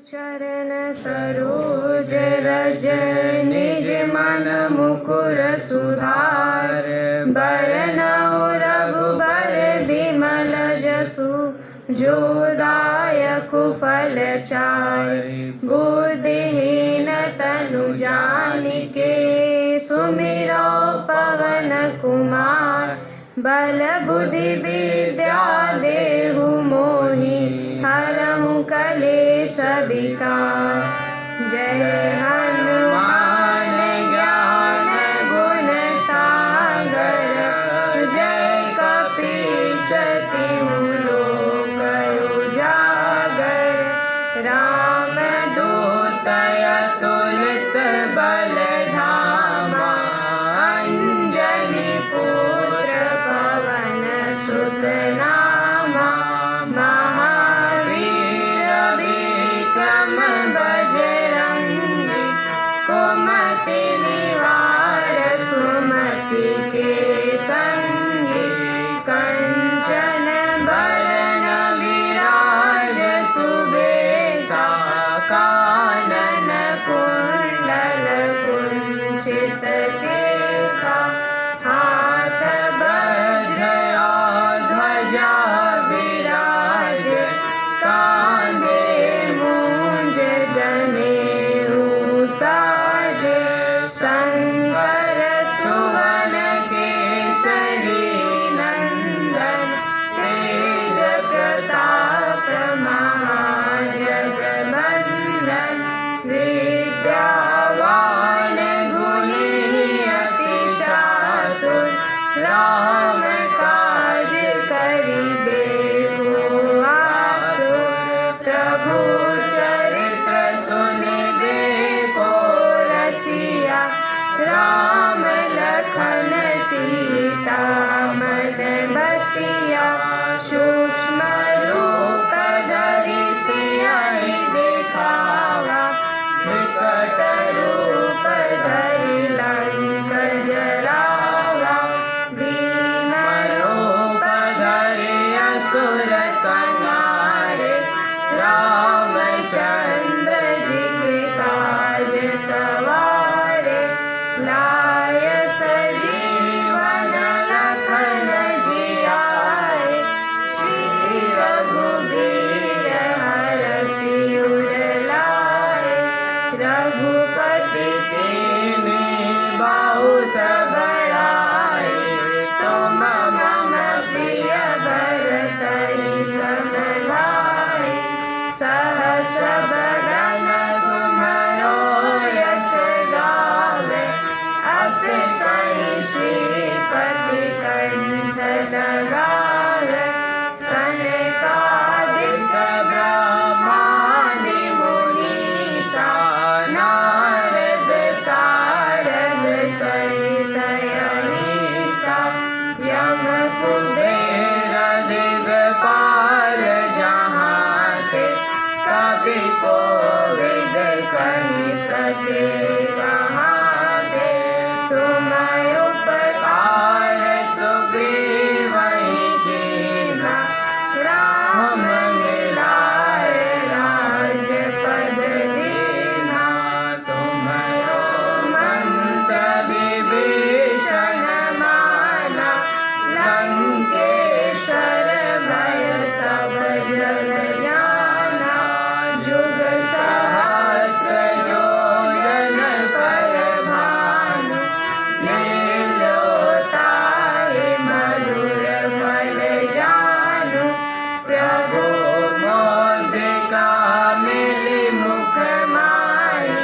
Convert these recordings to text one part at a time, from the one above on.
चरण सरोज रज निज मन मुकुर सुधार। बरनउँ रघुबर बिमल जसु जो दायक फल चारि। बुद्धिहीन तनु जानिके सुमिरौ पवन कुमार। बल बुद्धि विद्या देहु मोहि हरहु कलेश विकार। जय हनुमान ज्ञान गुण सागर। जय कपीस तिहु लोक उजागर। रामदूत अतुलित बल धामा। अंजनी पुत्र पवन सुत नामा। महावीर विक्रम बजरंगी। कुमति निवार सुमति के संगी। कंचन बरन विराज सुबेसा। कानन कुंडल कुंचित केसा। हाथ वज्र ध्वजा विराज। कांधे मूंज जनेऊ साज। शंकर सुवन केसरी नंदन। तेज प्रताप महाजगवंदन। विद्यावान गुणी अति चातुर। राम काज करिबे को आतुर। प्रभु चरित्र सुनिबे को रसिया। राम लखन सीता मन बसिया। सूक्ष्म रूप धरि सियहि दिखावा। विकट रूप धरि लंक जरावा। भीम रूप धरि असुर संहारे। रामचंद्र जी के काज सवारे। लाय सजीवन लखन जियाए। श्री रघुबीर हरषि उर लाए। रघुपति कीन्ही बहुत बड़ाई। तुम मम प्रिय भरतहि सम भाई। सहस बदन तुमरो यश गावे। अस कहि श्रीपति कंठ लगावे। सनकादिक ब्रह्मादि मुनीसा। नारद सारद सहित अहीसा। यम कुबेर दिगपाल जहाते। कवि कोविद कहि सके कहाते। तुम उपकार सुग्रीवहि कीन्हा। राम मिलाए राजपद दीन्हा। तुम्हरो मंत्र विभीषण माना। लंकेश्वर भय सब जग जाना। जुग सहस्र जो जन पर भानु। लील्यो ताहि मधुर फल जानु। प्रभु मौद्रिका मिली मुख माहि।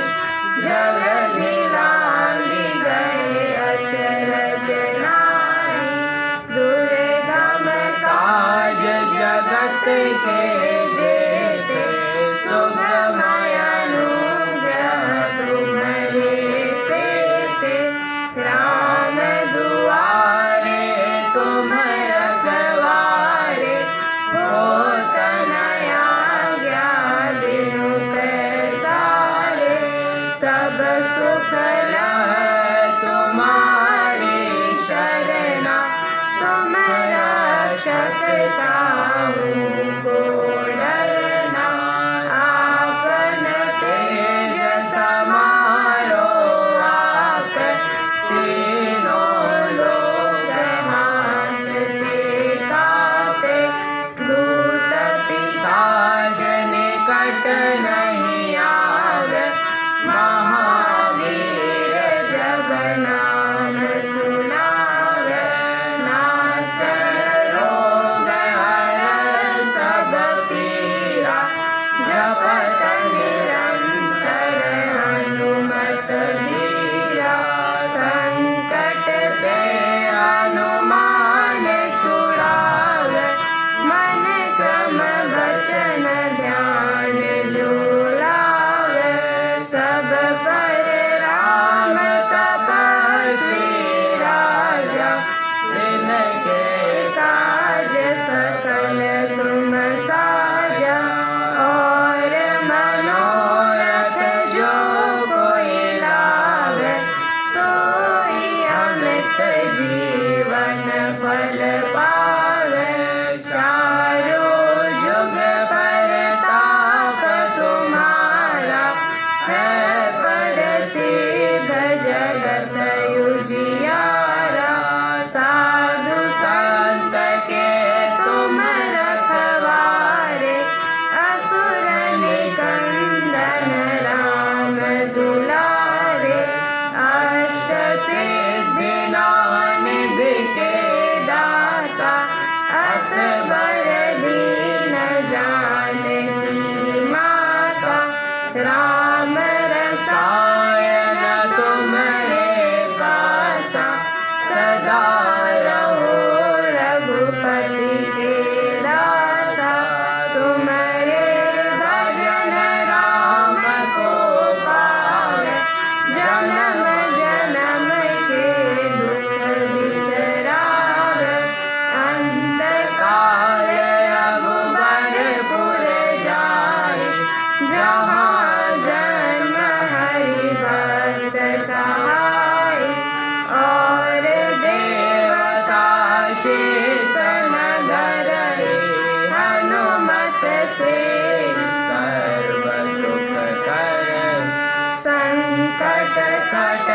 जलधि लांघि गए अचरज नाहि। दुर्गम काज जगत के जेते। सुगमय अनुग्रह तुम्हरे तेते। राम दुआरे तुम रखवारे। होत न आज्ञा बिनु पैसारे। सब सुख लहै तुम्हारी शरणा। तुम रक्षक काहू को डरना। आपन संकट नहीं आवे। महावीर जब नाम सुनावे, नासै रोग हर सब पीरा। जपत निरंतर हनुमत बीरा, संकट ते हनुमान छुड़ावे। मन क्रम वचन ध्यान जो लावे, सब पर राम तपस्वी राजा। जिनके काज सकल तुम साजा, और मनोरथ जो कोई लावे। सोई अमित जीवन फल पावे, चारों जुग परताप तुम्हारा। है प्रसिद्ध जगत उजियारा, साधु संत के तुम रखवारे। असुर निकंदन राम दुलारे, अष्ट सिद्धि निधि के दाता। असबर दीन जानकी माता, राम रसायन तुम्हारे पासा। सदा रहो रघुपति के दासा, तुम्हारे भजन राम को पावे। जन्म जन्म के दुख बिसरावे, अंत काल रघुबरपुर जाए। जहाँ जन्म हरि भक्त कहाए, और देवता चेतन धरए। हनुमत से सर्व सुख करे, संकट कट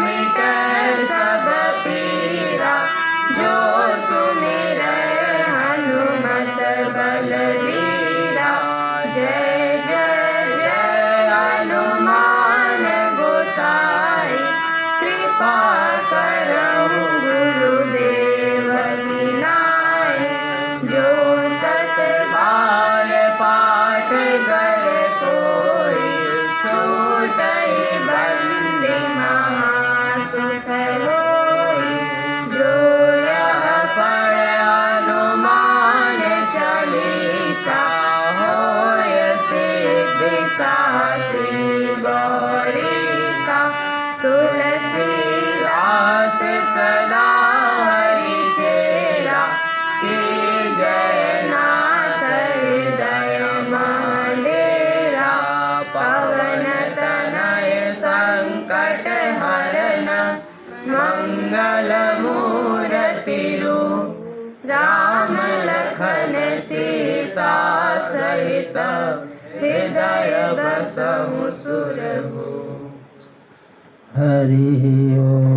मिटे सब पीरा। जो सुमिरै हनुमत बलवीरा, जय जय जय हनुमान गोसाई। कृपा करहु गुरुदेव की नाई, जो सत बार पाठ कर कोई। छूटहि बंदी महासुख होई, जो यह पढ़े हनुमान चालीसा। होय सिद्धि साखी गौरीसा, तुलसीदास सदा हरि चेरा। की जय नाथ हृदय मंडेरा, पवन तनय संकट हरन। मंगल मूर्ति रूप, राम लखन सीता सहित। हृदय बसहु सुरभूप। हरि ओम।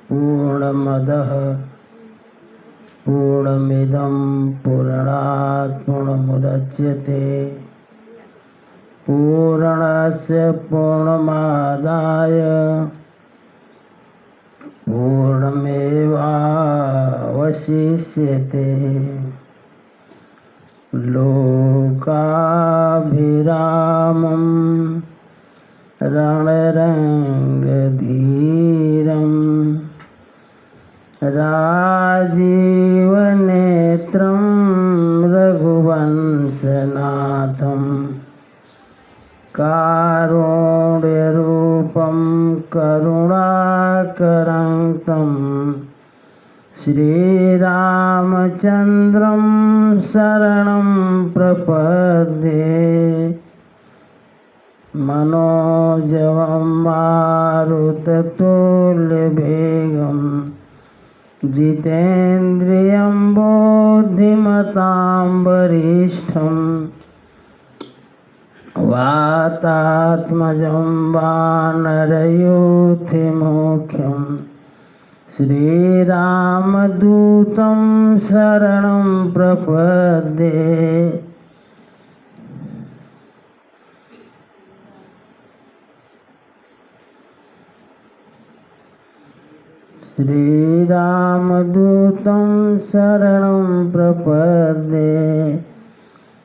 पूर्णमदः पूर्णमिदं पूर्णात् पूर्णमुदच्यते। पूर्णस्य पूर्णमादाय पूर्णमेवावशिष्यते। लोकाभिरामं रणरङ्गधीरं, राजीवनेत्रं रघुवंशनाथं। कारुण्यरूपं करुणाकरं तं, श्रीरामचन्द्रं शरणं प्रपद्ये। मनोजवं मारुततुल्यवेगं, जितेन्द्रियं बुद्धिमतां वरिष्ठं। वातात्मजं वानरयूथमुख्यं, श्रीरामदूतं शरणं प्रपद्ये श्रीरामदूतं शरणं प्रपद्ये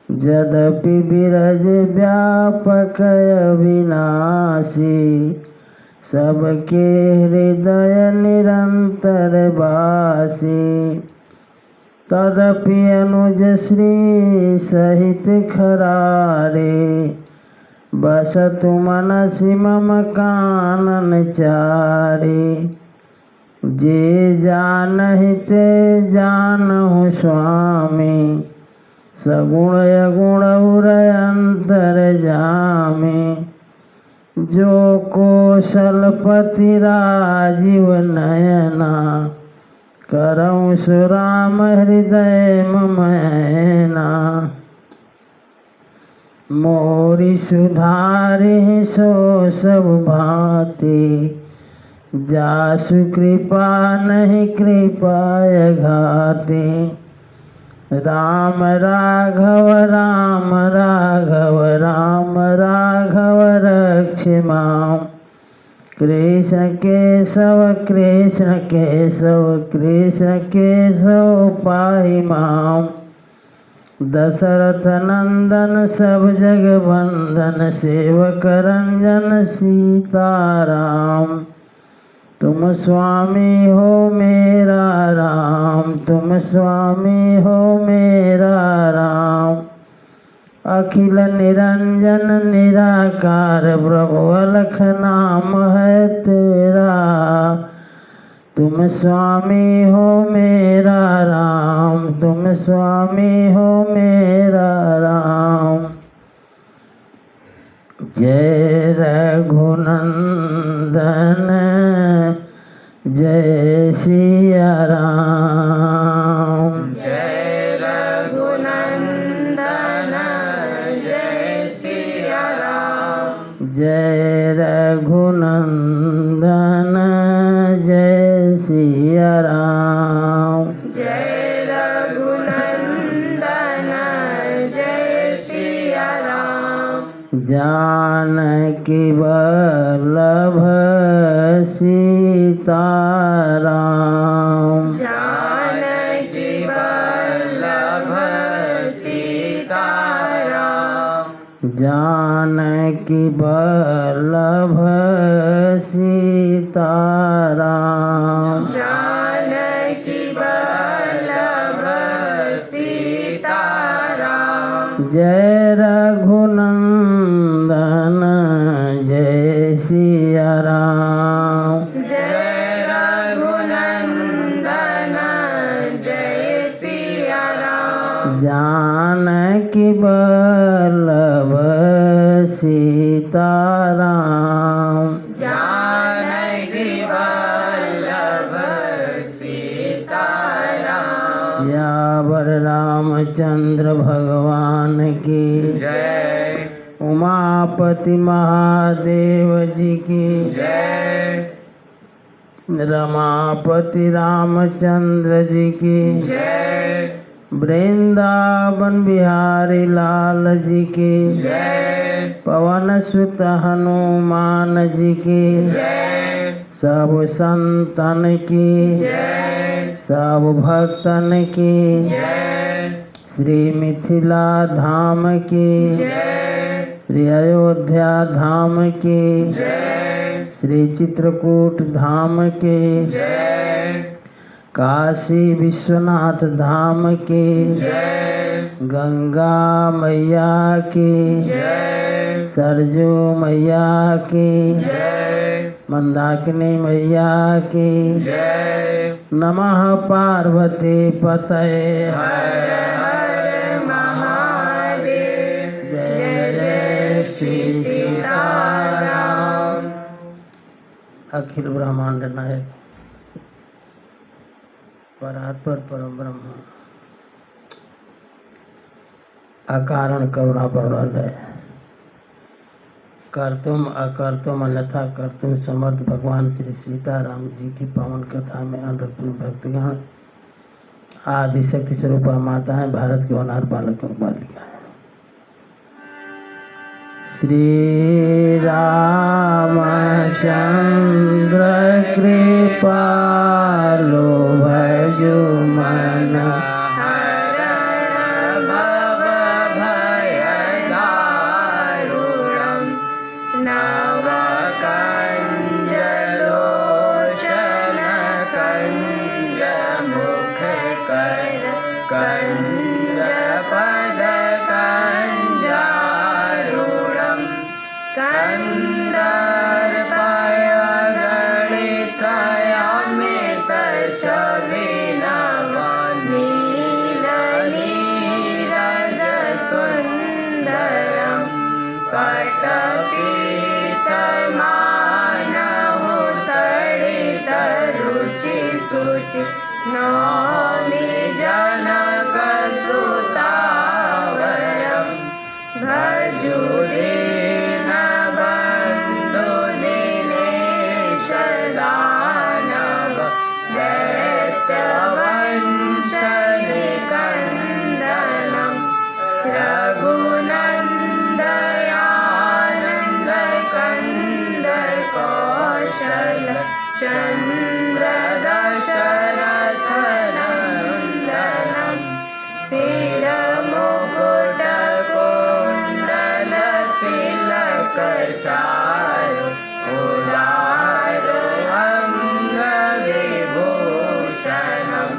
यद्यपि विरज व्यापकय विनाशी सबके हृदय निरंतर वासी तदपि अनुज श्री सहित खरारे बसतु मनसि मम कानन चारे जे जानहि ते जानहु स्वामी सगुण अगुण उरयंतर जामे जो कौशलपति राजीव नयना करऊँ सुराम हृदय ममैना मोरी सुधारि सो सब भांति जासु कृपा नहीं कृपाय घाते राम राघव राम राघव राम राघव रक्ष मां कृष्ण केशव कृष्ण केशव कृष्ण केशव पाहि मां दशरथ नंदन सब जग बंदन सेवक रंजन सीताराम तुम स्वामी हो मेरा राम तुम स्वामी हो मेरा राम अखिल निरंजन निराकार प्रभु अलख नाम है तेरा तुम स्वामी हो मेरा राम तुम स्वामी हो मेरा राम जय रघुनंदन जय सिया राम जय रघुनंदन जय सिया राम जय रघुनंदन जय सिया राम जय रघुनंदन जय सिया राम जानकी वल्लभ सीताराम जानकी वल्लभ सीताराम जानकी वल्लभ सीताराम जानकी वल्लभ सीताराम जय रघुनंदन जय सिया राम जय रघुनंदन जय सिया राम जानकी वल्लभ सीताराम जानकी वल्लभ सीताराम यावर रामचंद्र भगवान की जय उमापति महादेव जी की जय रमापति रामचंद्र जी की जय वृंदावन बिहारी लाल जी की जय पवन सुत हनुमान जी की जय सब संतन की जय सब भक्तन की जय श्री मिथिला धाम की जय श्री अयोध्या धाम की जय श्री चित्रकूट धाम के जय काशी विश्वनाथ धाम के जय गंगा मैया की जय सरजू मैया की जय मंदाकिनी मैया की जय नमः पार्वती पतये हर हर महादेव जय जय श्री सीताराम अखिल ब्रह्मांड नायक परात्पर परम ब्रह्म अकारण करुणा बरल कर्तुम अकर्तुम अन्यथा कर्तुम समर्थ भगवान श्री सीताराम जी की पावन कथा में अनुरूप भक्तगण आदि शक्ति स्वरूपा माता है, भारत के होनहार बालकों बालिका है। श्री रामचंद्र कृपालो भजो मन नौमि जनक सुतावरं भजो दीन बन्धु दिनेश दानव दैत्यवंश निकन्दनं रघुनन्दयानन्द कंद कौशल चन्द्र दशरथ नन्दनं शिरमुकुट कुण्डल तिलक चारु उदार अंग विभूषणम्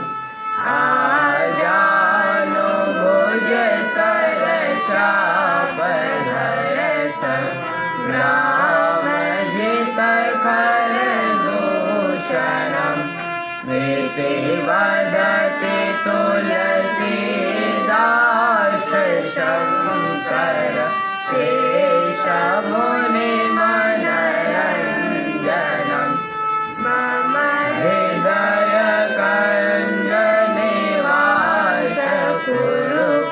आजानु भुज सर चाप धर संग्राम जित कर दूषणम् नीति वदति तुलसीदास शंकर शेष मुनि मनरंजनम् मम हृदय कंज निवास कुरुकामादि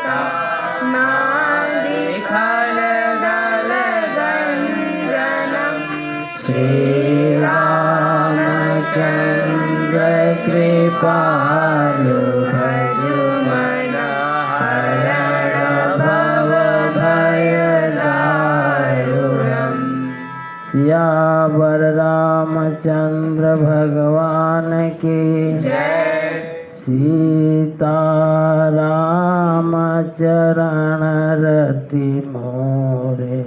खलदल गंजनम् श्री रामचंद्र कृपालु भजो मन हरण भव भय दारुणम्। सियावर रामचंद्र भगवान की जय। सीताराम चरण रति मोरे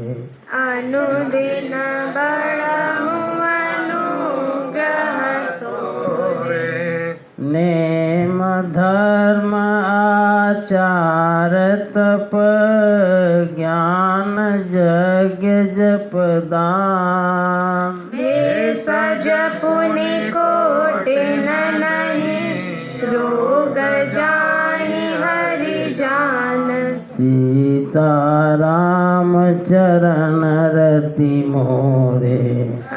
अनुदिन बड़हु अनुग्रह तोरे नेम धर्म आचार तप ज्ञान यज्ञ जप दान भेषज पुनि कोटि नहीं रोग जाहि हरि जान सीताराम चरण रति मोरे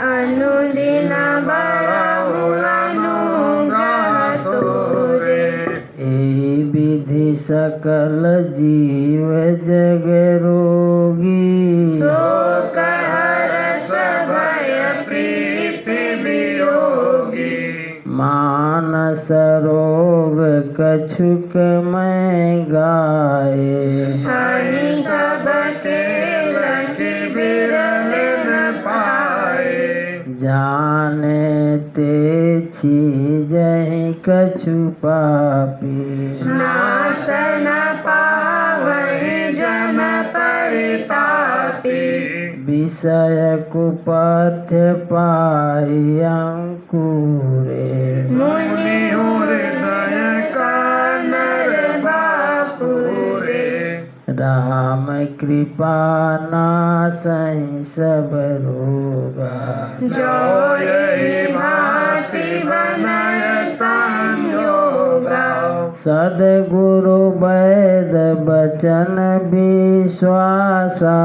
अनुदिन बड़हु अनुग्रह तोरे ए विधि सकल जीव जग रोगी शोक हरस भय प्रीति वियोगी मानस रोग कछुक मैं गाए हरि सबके लखि बिरल न पाए जाने ते छीजहि कछु पापी नासन पावहि जन परितापी विषय कुपथ्य पाई अंकुरे मुनि हृदय का नर बापुरे राम कृपा नासहि सब रोगा जो यही भांति बनय संयोगा सद्गुरु वैद बचन विश्वासा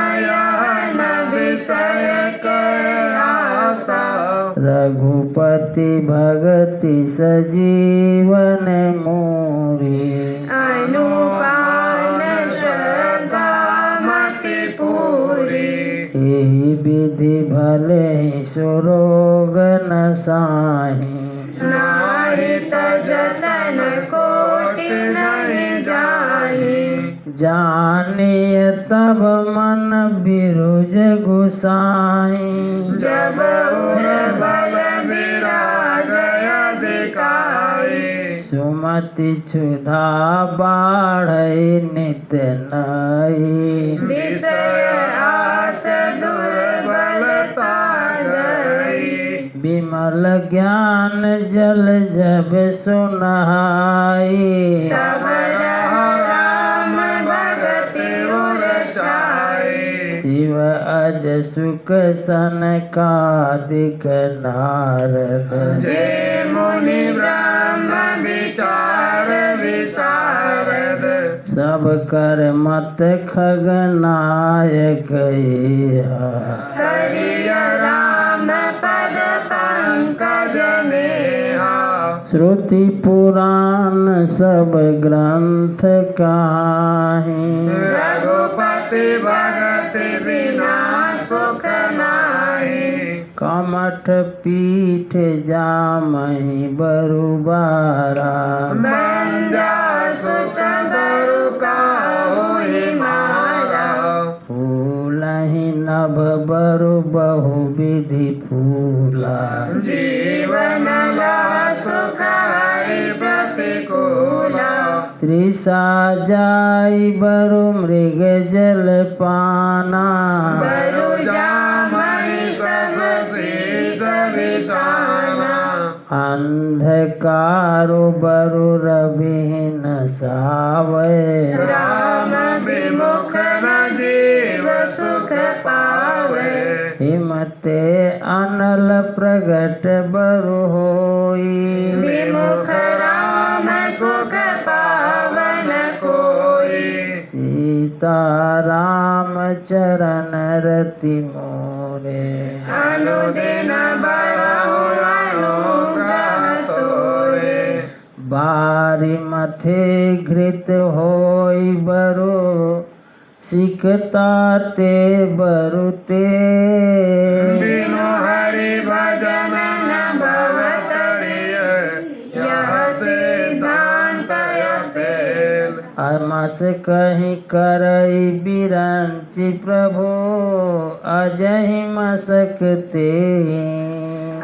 संयमयन विषय के आशा रघुपति भगति सजीवन मोरी अनुपान श्रद्धा मति पूरी बसाही। नाहि तजतन कोटि नहीं जाहि। जानिए तब मन बिरुज गुसाई। जब उर बल विराग अधिकाई। सुमति क्षुधा बाढ़ई नित नई। विषय आस दुर्बलता गई। विमल ज्ञान जल जब सुनाई। तब राम भगति उर छाई। शिव अज सुख सनकादिक नारद। जे मुनि ब्रह्म विचार विशारद। सब कर मत खगनायक इहा। करिय राम पद पंकज नेहा। श्रुति पुराण सब ग्रंथ काहीं। रघुपति भगति बिना सुख नाही। कमठ पीठ जामहि बरुबारा। बंजा सुत बरु काहुहि मारा। फूलहि नभ बरु बहु विधि फूला। जीवन ला सुख हरि प्रतिकूला। तृषा जाई बरु मृग जल पाना। बरु जामहि सस शीस विषाना। अंधकारो बरु रविहीन सावै। राम विमुख न जीव सुख पावे। हिमते अनल प्रगट बरु होई। विमुख राम सुख पावन कोई। सीता राम चरण रति मोरे। अनुदिन बढ़ाओ अनुग्रह तोरे। बारी मथे घृत होई बरु सिकता ते बरु ते। बिनु हरि भजन न भवतरिय। यह सिद्धांत अपेल। अमस कहीं करई बिरंचि प्रभु अजहि मसकते।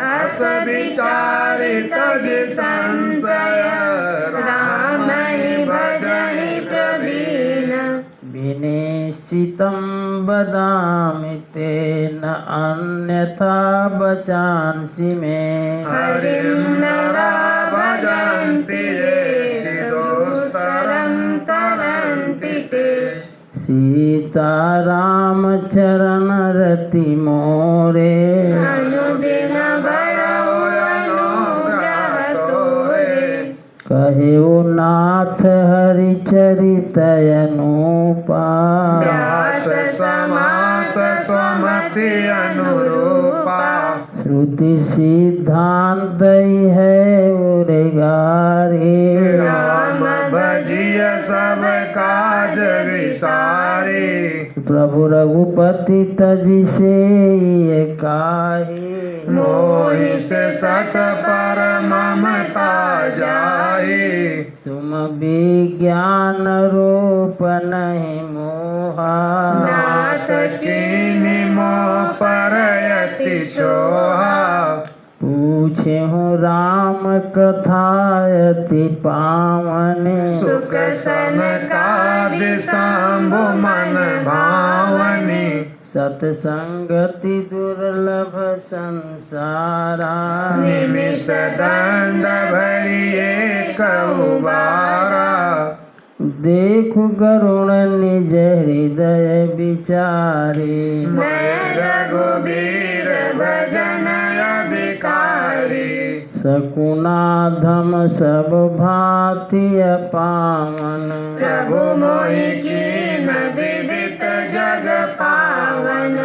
अस विचारि तज संशय। राम ही भजहि प्रवीण। विनिश्चितं वदामि ते न अन्यथा वचांसि मे। हरिं नरा भजन्ति ये। दोस्तरं तरन्ति ते। सीता राम चरण रति मोरे। अनुदिन बढ़ाओ अनुग्रह तोरे। कहेउ नाथ हरि चरित अनुपा। व्यास समास स्वमति अनुरूपा। श्रुति सिद्धांत है उर्गारे। राम भजिय सब काज विसारी। प्रभु रघुपति तजि से काहि। मोहि से सत पर ममता जाहि। तुम विज्ञान रूप नहीं मोहा। नाथ कीन्हि मोह परयति छोहा। पूछे हूँ राम कथा अति पावन। सुख सनकादि शंभु मन भावनी। सत्संगति दुर्लभ संसारा। निमिष दंड भरिए कहुबारा। देखु गरुण निज हृदय विचारे। मैं रघुबीर भजन अधिकारी। सकुनाधम सब भांति पावन। प्रभु मोहि कीन विदित जग पावन।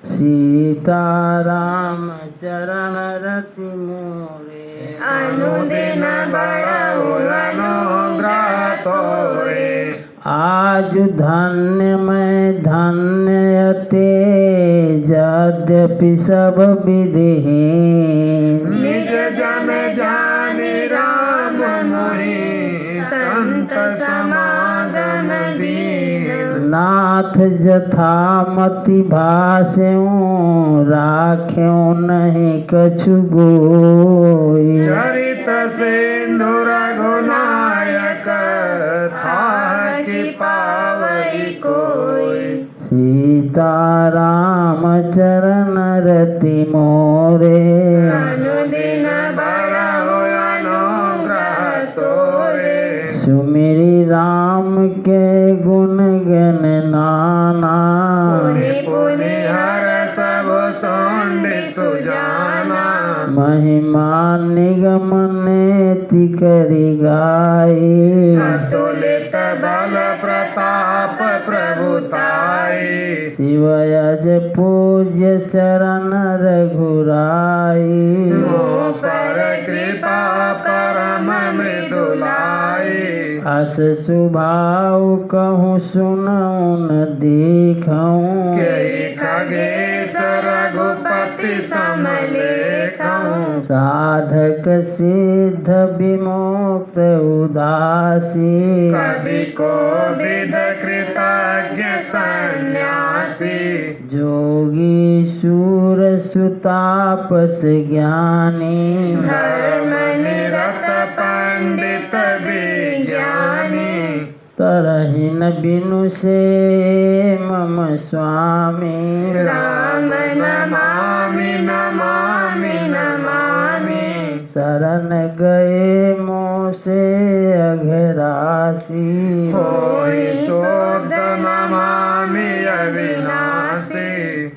सीता राम चरण रति मोरे। अनुदिन बढ़ाओ अनुग्रह तोरे। आज धन्य मैं धन्य ते यद्यपि सब विधिहीन निज जन जानि राम मोहि संत समागम दीन नाथ जथा मति भाष्यों राख्यों नहीं कछु गोई चरित सिंधु रघुनायक था कि पावई कोई सीता राम चरण रति मोरे अनुदिन बड़ा होया अनुग्रह तोरे सुमिरी राम के गुण गण नाना पुनि पुनि हर सब सोंड सुजाना महिमा निगम नेति करि गाई अतुलित बल प्रताप प्रभुताई शिवयज पूज्य चरण रघुराई मोह पर कृपा परम मृदुलाई अस सुभाव कहूँ सुनऊँ न देखऊँ कई खगेश रघुपति समलेखऊँ साधक सिद्ध विमुक्त उदासी कवि को विद कृतज्ञ सन्यासी जोगी शूर सुतापस ज्ञानी धर्म निरत पंडित विज्ञानी तरहिन बिनु से मम स्वामी राम नमामि नमामि नमामि शरण गए मोह से अघरासी होई शोध नमामि अविनाशी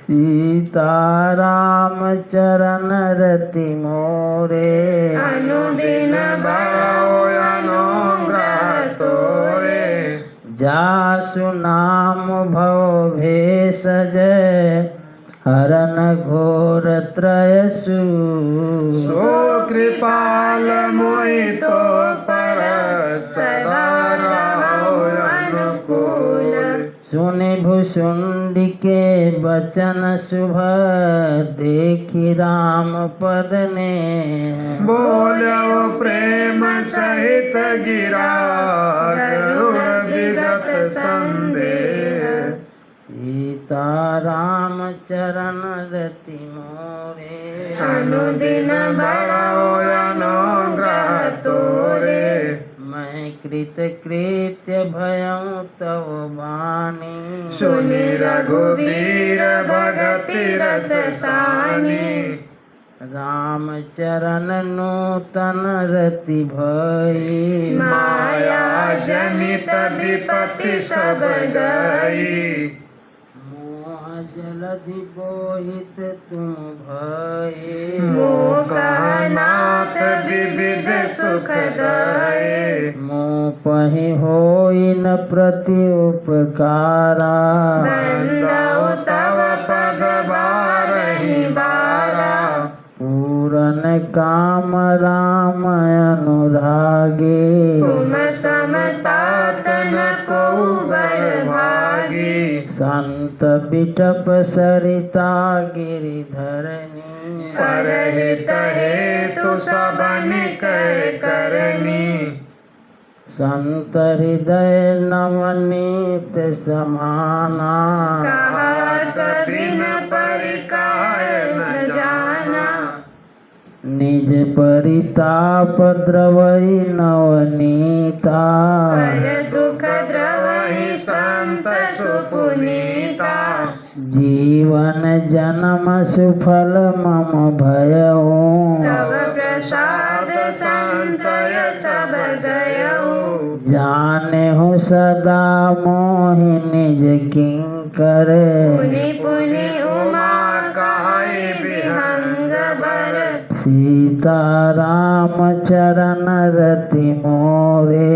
सीता राम चरण रति मोरे अनुदिन बड़ो अनुग्रह तोरे जासु नाम भव भेषज हरन घोर त्रयसु सो कृपाल मोहि तो पर सदा रहो अनुकूल सुनि भुसुंडी के बचन शुभ देखि राम पद ने बोलो प्रेम सहित गिरा गरुड़ विगत संदेह सीता राम चरण रति मोरे अनुदिन बड़ो अनुग्रह तोरे मैं कृत कृत्य भयं तव वाणी सुनि रघुबीर भगति रस सानी राम चरण नूतन रति भई माया जनित विपत्ति सब गई मोह जलधि बोहित तुम भये मोह नाथ विविध सुख दये मोह पहि होई न प्रति उपकारा बंदौ तव पद बारहि बारा पूरन काम राम अनुरागे तुम समतात न को बड़ भागी संत बिटप सरिता गिरिधरनी परहित हेतु सबन कै करनी संत हृदय नवनीत समाना कहत बिन परिकाय न जाना निज परिताप द्रवई नवनीता पर दुख द्रवहि संत सुपुनीता जीवन जन्म सुफल मम भयऊ तव प्रसाद संशय सब गयऊ जाने हो सदा मोहि निज किंकर पुनि पुनि उमा काहि विहंग बर सीता राम चरण रति मोरे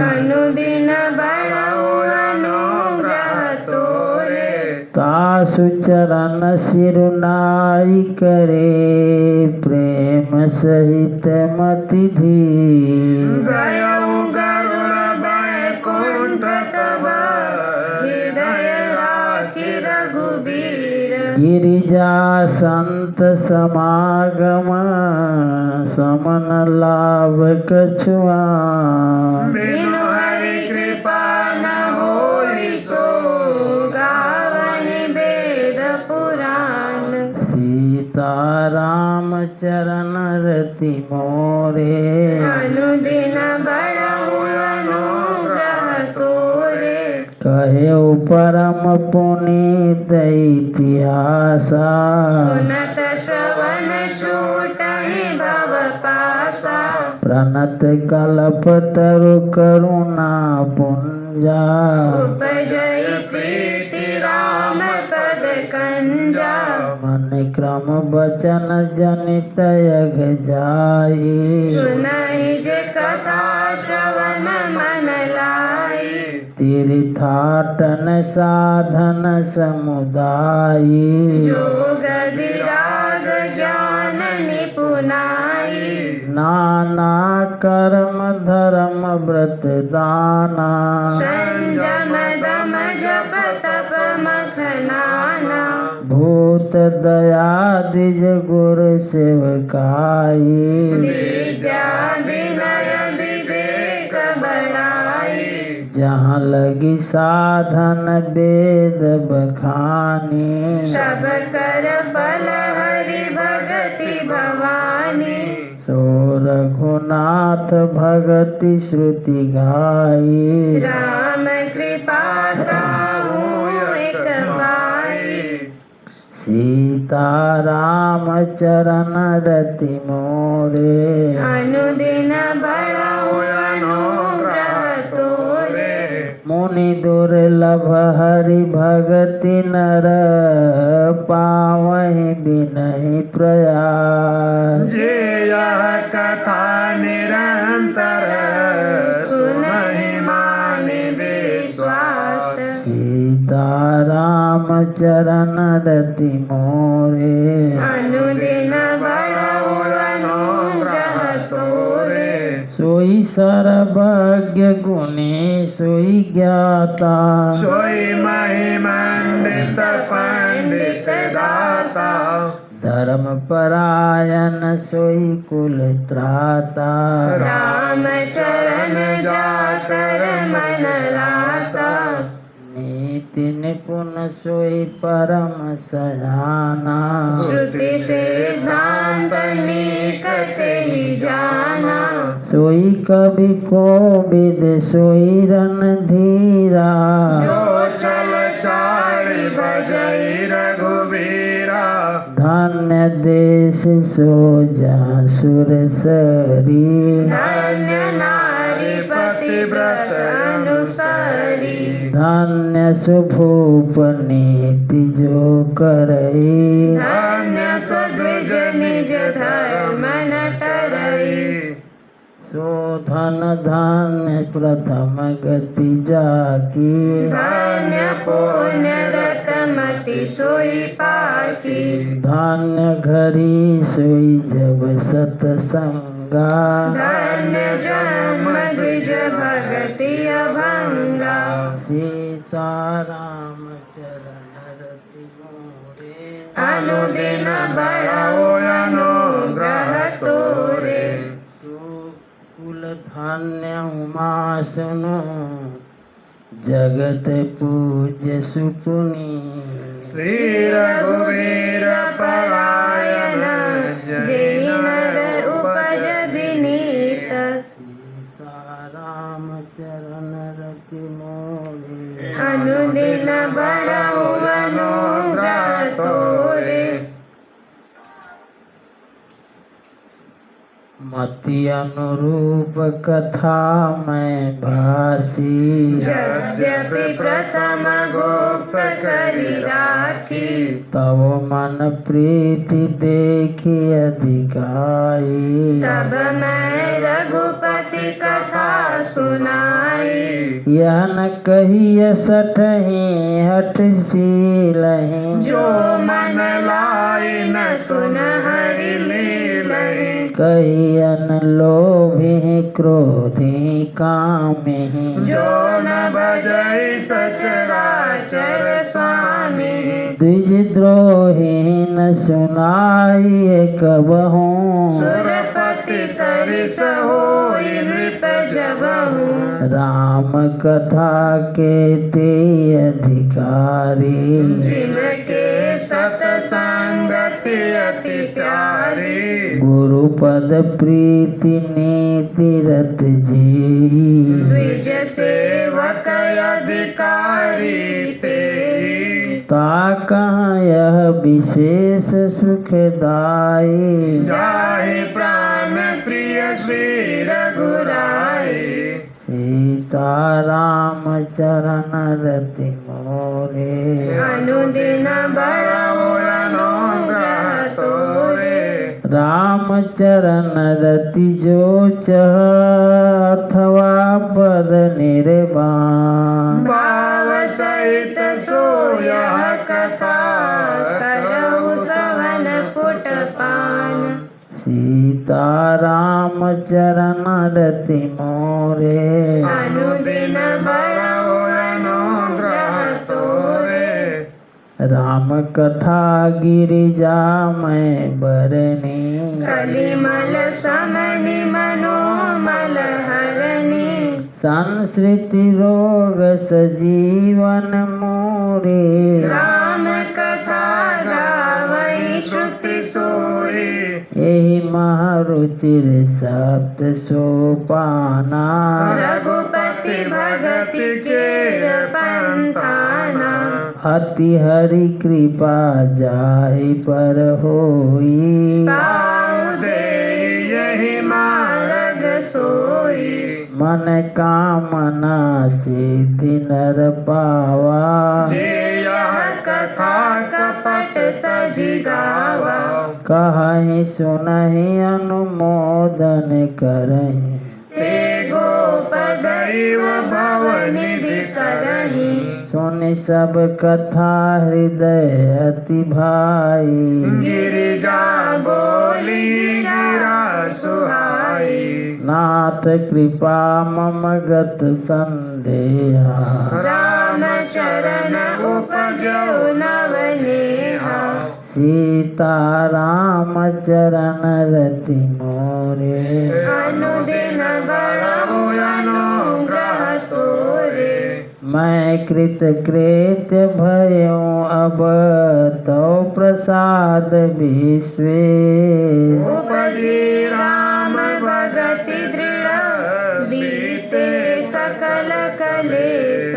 अनुदिन बड़ो अनुग्रह तोरे तासु चरण सिरुनाई करे प्रेम सहित मति धीर गयऊ गरुड़ बैकुंठ तब हृदय राखि रघुबीर गिरिजा संत समागम समन लाभ कछुआ बिनु हरि कृपा न होई सो गावन वेद पुराण सीताराम चरण रति मोरे अनुदिन बड़हु अनुग्रह तोरे कहे परम पुनीत इतिहासा सुनत श्रवण छूटहि भव पासा प्रणत कल्प तरु करुणा पुंजा उपजई प्रीति राम पद कंजा मन क्रम बचन जनित यग जाई सुनहि जे कथा श्रवण मन लाई तीर्थाटन साधन समुदायी जोग विराग ज्ञान निपुनाई नाना कर्म धर्म व्रत दाना संयम दम जप तप मखनाना भूत दया द्विज गुर सेवकाई विद्या विनय विवेक बड़ाई जहाँ लगी साधन वेद बखानी सब कर फल हरि भगति भवानी सो रघुनाथ भगति श्रुति गाई राम कृपा ताहू एक पाई सीता राम चरण रति मोरे अनुदिन बड़हु अनुग्रह तोरे मुनि दुर्लभ हरि भगति नर पावहि बिनहि प्रयास जे यह कथा निरंतर सुनहि मानि विश्वास सीता राम चरण रति मोरे अनुदिन बड़हु अनुग्रह तोरे सोई सर्वज्ञ गुणी सोई ज्ञाता सोई महिमंडित पंडित दाता धर्म परायण सोई कुल त्राता राम चरण जाकर मन राता नीति निपुण सोई परम सयाना श्रुति सिद्धांत निकट ही जाना सोई कवि कोविद सोई रणधीरा जो चल चारि बजई रघुबीरा धन्य देश सो जा सुर सरी धन्य नारी पतिव्रत अनुसारी धन्य सुभूप नीति जो करई धन्य सद्विज निज धर्म न टरई सो धन धान्य प्रथम गति जाकी धन्य पुण्य रतमति सोई पाकी धान्य घरी सोई जब सतसंगा धन्य जन्म द्विज भगति अभंगा सीता राम चरण रति मोरे अनुदिन बड़हु अनुग्रह तोरे कुल धान्य उमा सुनो जगत पूज्य सुपुनी श्री रघुवीर परायण जय नर उपज विनीत सीता राम चरण रति मोरे अनुदिन बड़हु अनुग्रह तोरे मति अनुरूप कथा मैं भासी यद्यपि प्रथम गुप्त करी राखी तब मन प्रीति देखी अधिकाई तब मैं रघुपति कथा सुनाई यह न कहिय सठही हठशीलहि जो मन लाई न सुन हरि लीलहि कहियन लोभी क्रोधी कामी जो न भजई सचराचर स्वामी द्विजद्रोही न सुनाई कबहू सुरपति सरिस होई नृप जबहू राम कथा के ते अधिकारी जिनके सतसंगति अति प्यारी गुरुपद प्रीति नीति रत जी द्विज सेवक अधिकारी तेहि ताका यह विशेष सुखदाई जाहि प्राण प्रिय श्री रघुराई सीताराम चरण रति मोरे अनुदिन बड़ो अनुग्रह तोरे राम चरण रति जो चह अथवा पद निर्वाण भाव सहित सोयः कथा करहु श्रवण पुट पान सीताराम चरण रति मोरे अनुदिन बड़ो अनुग्रह तोरे राम कथा गिरिजा मैं बरनी कलिमल समनि मनोमल हरणी संस्कृति रोग सजीवन मोरे राम कथा गावई श्रुति सूरी यही महारुचिर सप्त सोपाना रघुपति भगति के पंथाना अति हरि कृपा जाहि पर होई ताऊ दे यही मार्ग सोई मन कामना सिद्धि नर पावा जे यह कथा कपट तजि गावा कहि सुनहि अनुमोदन करहि ते गोपदैव भवनिधि करहि सुनि सब कथा हृदय अति भाई गिरिजा बोली गिरा सुहाई नाथ कृपा मम गत संदेहा राम चरण उपजौ नवनेहा सीता राम चरण रति मोरे अनुदिन बड़ो अनुग्रह तोरे मैं कृत कृत्य भयो अब तो प्रसाद विश्वे उपजी राम भगति दृढ़ बीते सकल कलेस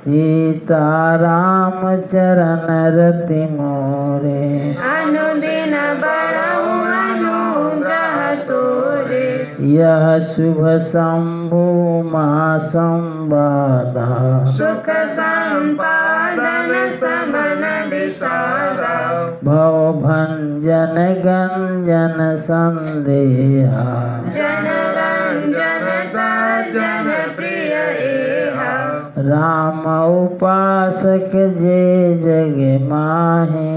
सीता राम चरण रति मोरे अनुदिन बड़ो अनुग्रह तोरे यह शुभ शंभु माँ संवादा सुख संपादन समन विषादा भव भंजन गंजन संदेहा जन रंजन सज्जन प्रिय एहा राम उपासक जे जग माहे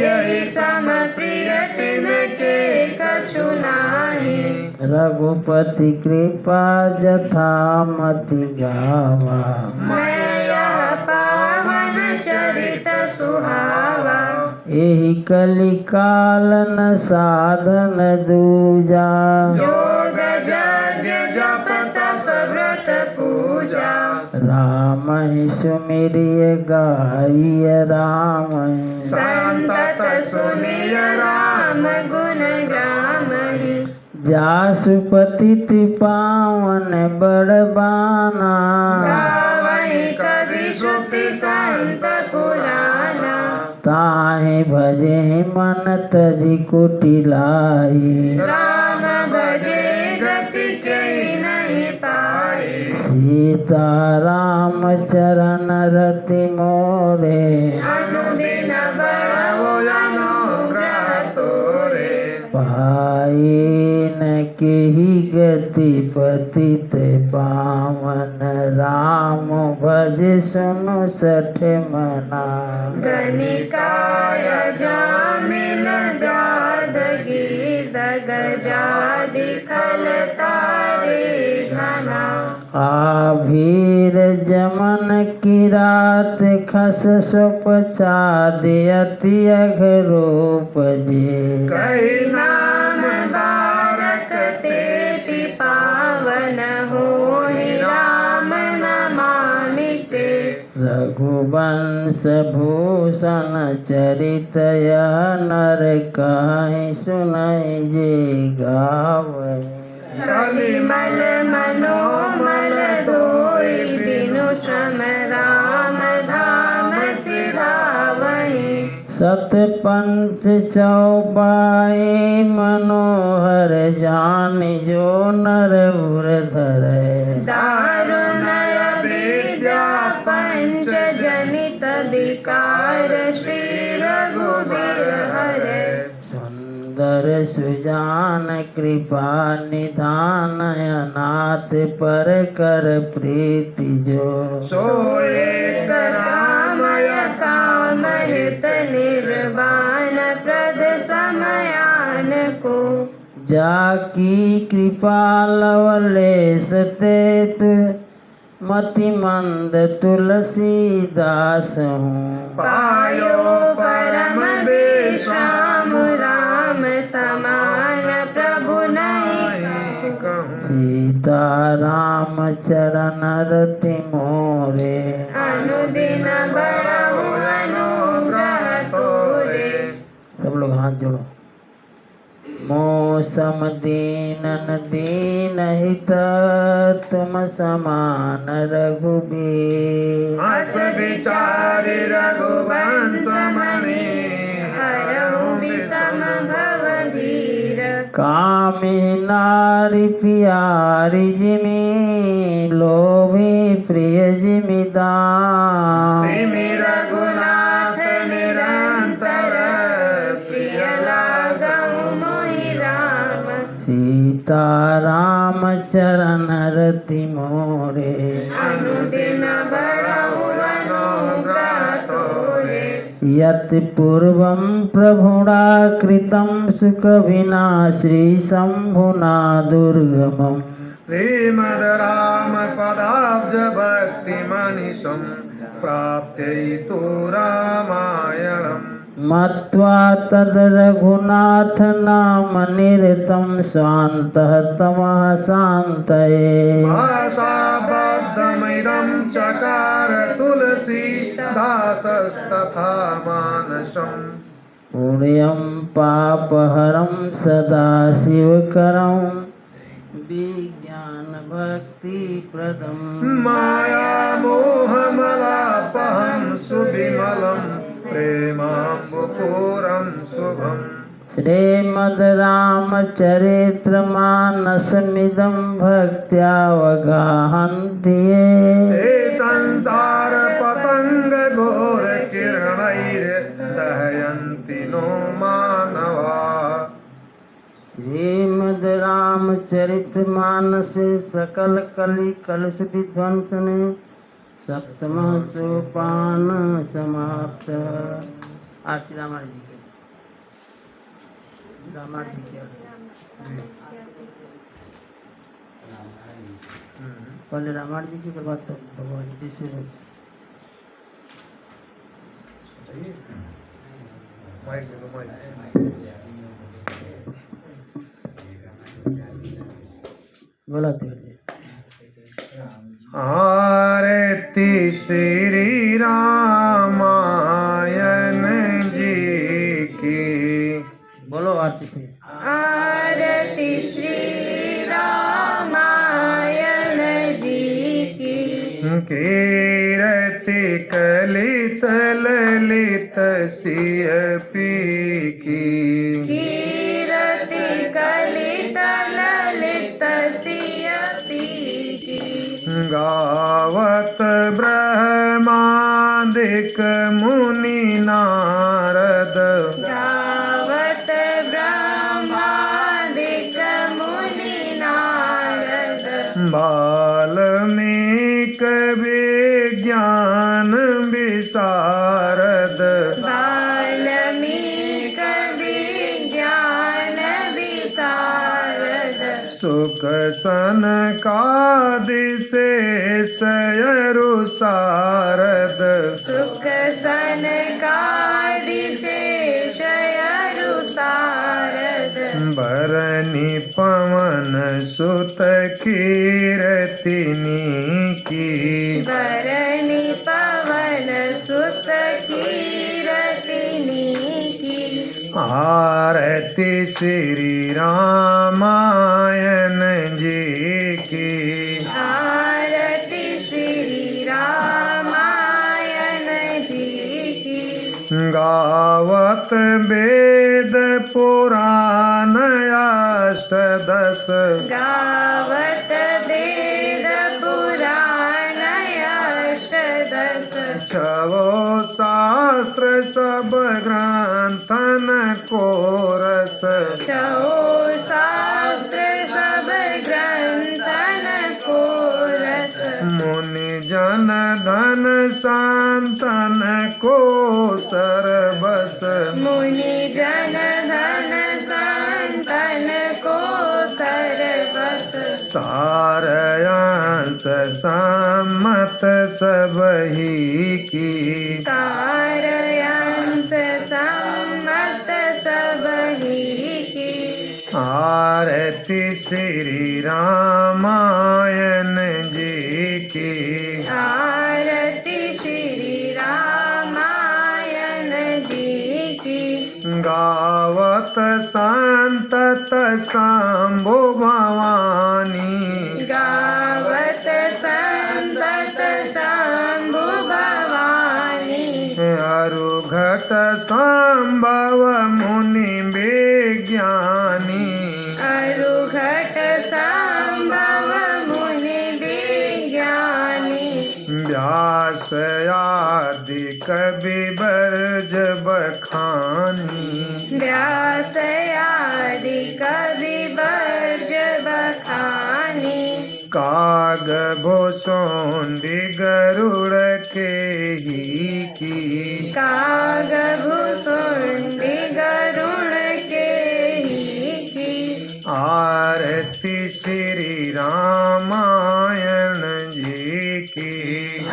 यही सम प्रिय तिनके कछु नाहि रघुपति कृपा जथा मति गावा मैं यह पावन चरित सुहावा एहि कलि कालन साधन दूजा योग यज्ञ जप तप व्रत पूजा राम सुमिरिय गाय राम संतत सुनिय राम गुण ग्राम जासुपति पावन बड़बाना गावई कवि श्रुति संत पुराना ताहि भजे मन तजि कुटिलाई राम भजे गति के नहीं पाए सीता राम चरण रति मोरे अनुदिन बड़ो अनुग्रह तोरे पाई न केहि गति पतित पावन राम भज सुनु सठ मना गणिकाय जामिल व्याध गीत गजादि स्थल तारे घना। आभीर जमन की रात खस सुपचाद अति अघरूप जे। कई नाम बारक तेति पावन होई राम नमामि ते। रघुवंश भूषण चरित यह नर कहि सुनइ जे गावै। कलिमल मनोमल धोई बिनु श्रम राम धाम सिधावहि। सत पंच चौपाई मनोहर जान जो नर उर धरै। दारुण विद्या पंच जनित विकार श्री रघुबीर हरे। सुंदर सुजान कृपा निधान अनाथ पर कर प्रीति जो। सोए रामय काम हित निर्वाण प्रद समयान को। जाकी कृपा लवलेश तेतु मति मंद तुलसीदास हूँ। पायो परम विश्राम राम समान प्रभु नहीं कहूँ। सीता राम चरण रति मोरे। अनुदिन बड़हु अनुग्रह तोरे। सब लोग हाथ जोड़ो। मौसम दीनन दीन हित तुम समान रघुबीर। अस विचारि रघुवंश मणि हरहु विषम भव भीर। कामी नारी प्यारी जिमि लोभी प्रिय जिमि दाम। तिमि रघुनाथ निरंतर प्रिय लागहु मोहि राम। सीता राम चरण रति मोरे। अनुदिन बड़हु अनुग्रह तोरे। यत् पूर्वं प्रभुणा कृतं सुख विनाश्री शंभुना दुर्गमम्। श्रीमद् राम पदाब्ज भक्ति मनीषं प्राप्त्यैतु रामायणम्। मत्वा तद रघुनाथ नाम निरतं स्वान्तः तमः शान्तये। भाषाबद्धमिदं चकार तुलसी दासस्तथा मानसम्। पुण्यं पापहरं सदा शिवकरं विज्ञान भक्ति प्रदम्। माया मोहमलापहं सुविमलं प्रेमाम्बुपूरं शुभम्। श्रीमद् रामचरित्र मानसमिदं भक्त्यावगाहन्ति ये। हे संसार पतंग घोर किरणैर्दहयन्ति नो मानवा। श्रीमद् रामचरित मानसे सकल कलि कलुष विध्वंसने सप्तमः सोपान समाप्त। आरती रामायण जी के पहले रामायण जी की बात तो भगवान जी से बोलाते हैं। आरती श्री रामायण जी की। बोलो आरती से। आरती श्री रामायण जी की। कीरति कलित ललित सियपी की। कीरति कलित ललित सियपी की। गावत ब्रह्मादिक मुनि नारद। गावत ब्रह्मादिक मुनि नारद। वाल्मीक विज्ञान विशारद। वाल्मीक विज्ञान विशारद। विषयरु सारद सुख सनकादि शेषयरु सारद बरनी पवन सुत कीरतिनी की बरनी पवन सुत कीरतिनी की आरती श्री रामायण जी की आरती श्री रामायण जी की गावत वेद पुराण अष्टदश गावत वेद पुराण अष्टदश छवो शास्त्र सब ग्रंथन को रस छो शास्त्र सब ग्रंथन को रस मुनि जन धन संतन को सरबस मुनि जन धन संतन को सरबस सारयांश सम्मत सबही की सारयांश सम्मत सबही की आरती श्री रामायण जी की आरती श्री रामायण जी की गावत संतत शंभु भवानी गावत संतत शंभु भवानी अरुघट संभव मुनि विज्ञानी अरुघट संभव मुनि विज्ञानी व्यास आदि कवि बरज बखानी व्यास आदि कवि बर्ज बखानी काग भूषोंडि गरुड़ के ही की काग भूषुंडी गरुण के ही की आरती श्री रामायण जी की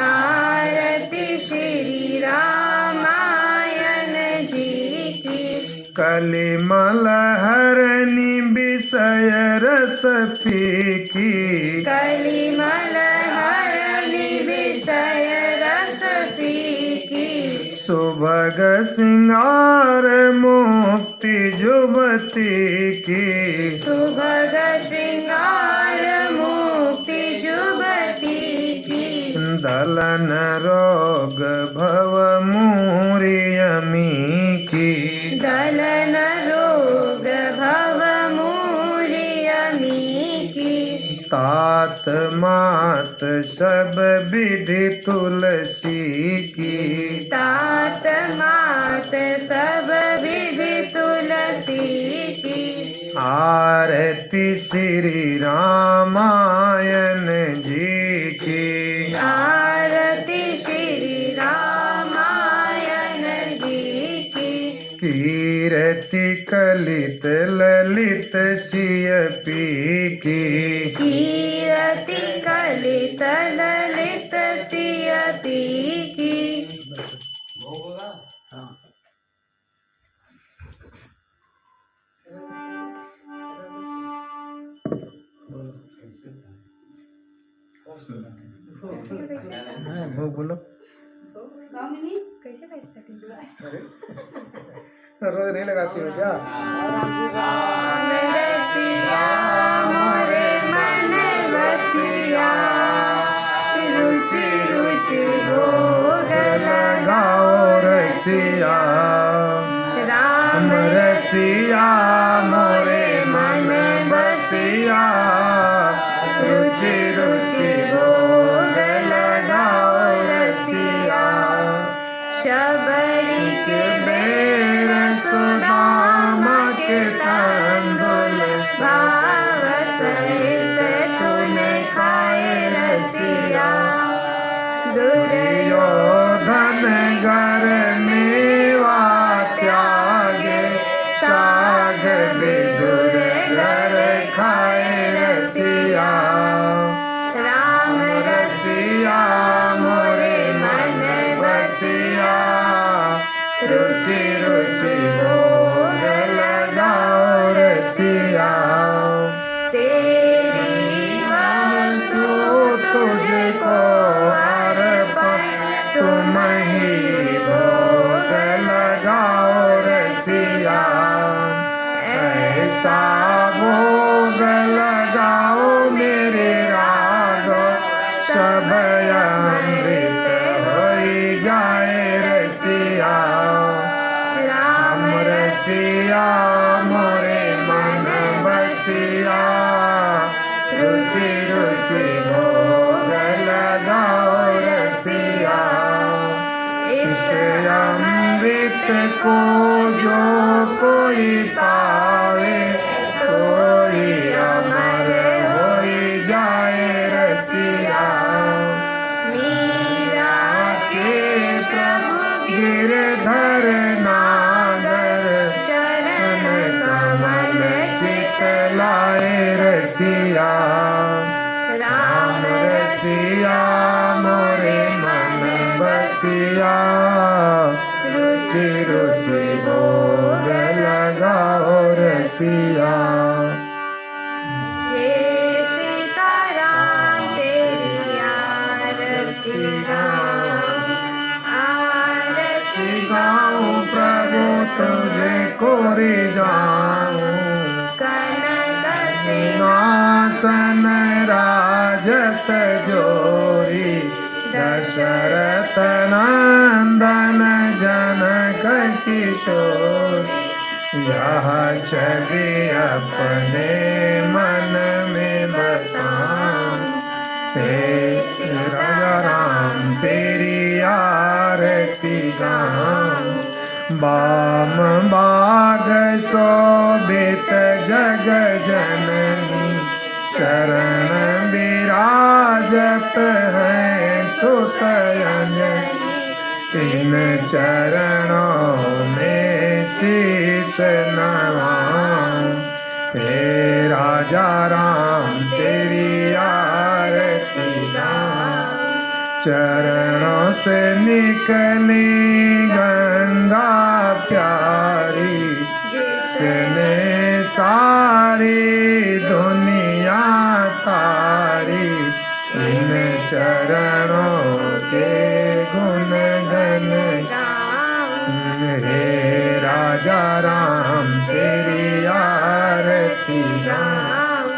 आरती श्री रामायण जी की कलिमल हरनि विषय रस पीकी कलिमल हरनि विषय रस पीकी सुभग सिंगार मुक्ति जुबती की सुभग श्रृंगार मुक्ति जुबती की दलन रोग भव मूरियमी की दलन रोग भव मूरियमी की तात मात सब विधि तुलसी की तात मात सब विधि तुलसी की आरती श्री रामायण जी की आरती श्री रामायण जी की कीरति कलित ललित सिय पी की कीरति कलित ललित सिय पी की हाँ नहीं वो बोलो कैसे रोज नहीं लगाती हो क्या रसिया मोरे मन बसिया रुचि रुचि भोग लगाओ रसिया राम रसिया मोरे मन बसिया रुचि रुचि भोग लगाओ रसिया शबरी के बेर सुदामा के तंदुल भाव सहित तूने खाए रसिया दुर्योधन घर मेवा त्यागे साग विदुर घर खाए रसिया राम रसिया रसिया रुचि रुचि भोग लगाओ रसिया तेरी वस्तु तुझको अर्पण तुम ही भोग लगाओ रसिया ऐसा भोग लगाओ मेरे राग सब अमृत हो जाए रसिया राम रसिया मोरे मन बसिया रुचि रुचि भोग लगाओ रसिया इस अमृत को जो कोई पावे सोई अमर हो जाए रसिया मीरा के प्रभु गिरधर नागर चरण कमल चित लाए रसिया राम रसिया मोरे मन बसिया रुचि रुचि भोग लगाओ रसिया हे सीताराम तेरी आरती गाऊं आरती गाऊं प्रभु तुझे कोरी जाऊं कनक सिंहासन राजत जोरी दशरथ नंदन जनक किशोर यह छवि अपने मन में बसाऊं हे राजा राम तेरी आरती गाऊं बाम बाग शोभित जग जननी चरण विराजत है सुत अंजनी इन चरणों में शीश नवाऊं हे राजा राम तेरी आरती गाऊं चरणों से निकली गंगा प्यारी जिसने सारी दुनिया तारी इन चरणों के गुण गन हे राजा राम तेरी आरती गाऊं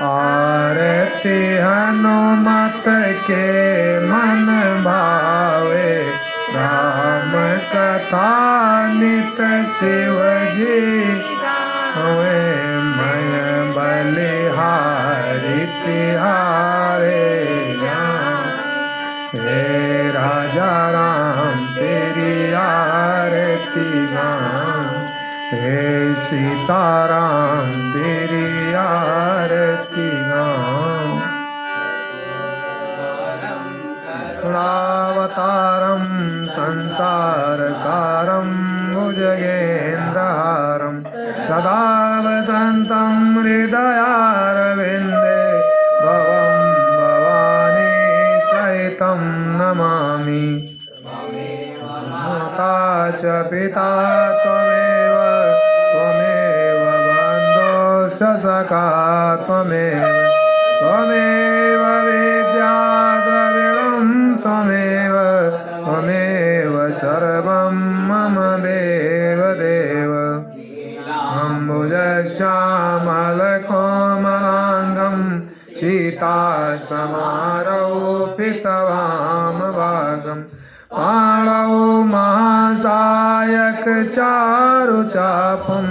आरती हनुमत के मन भावे राम कथा नित शिव जी हुए मय बलिहारी तिहारे हे राजा राम तेरी आरती गाऊं हे सीताराम तेरी आरती गाऊं करुणावतारं संसारसारं भुजगेन्द्रहारं सदा वसन्तं हृदयारविन्दे भवं भवानी सहितं नमामि माता च पिता त्वमेव त्वमेव बन्धुश्च सखा त्वमेव त्वमेव विद्या द्रविणं त्वमेव त्वमेव सर्वं मम देवदेव अम्बुजश्यामलकोमलाङ्गं सीतासमारोपितवामभागं पाणौ महासायक चारुचापं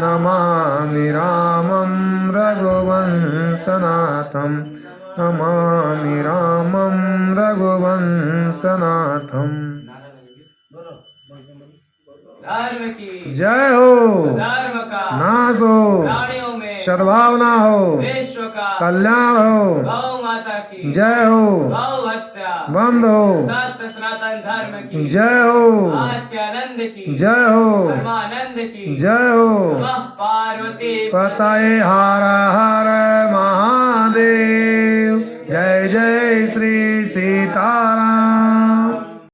नमामि रामं रघुवंशनाथं नमामि रामं रघुवंशनाथम् धर्म की जय हो धर्म का नाश हो प्राणियों में सद्भावना हो विश्व का कल्याण हो गौ माता की जय हो गौ हत्या बंद हो सत्य सनातन धर्म की जय हो आज के आनंद की जय हो परमानंद की जय हो नमः पार्वती पतये हर हर महादेव जय जय श्री सीताराम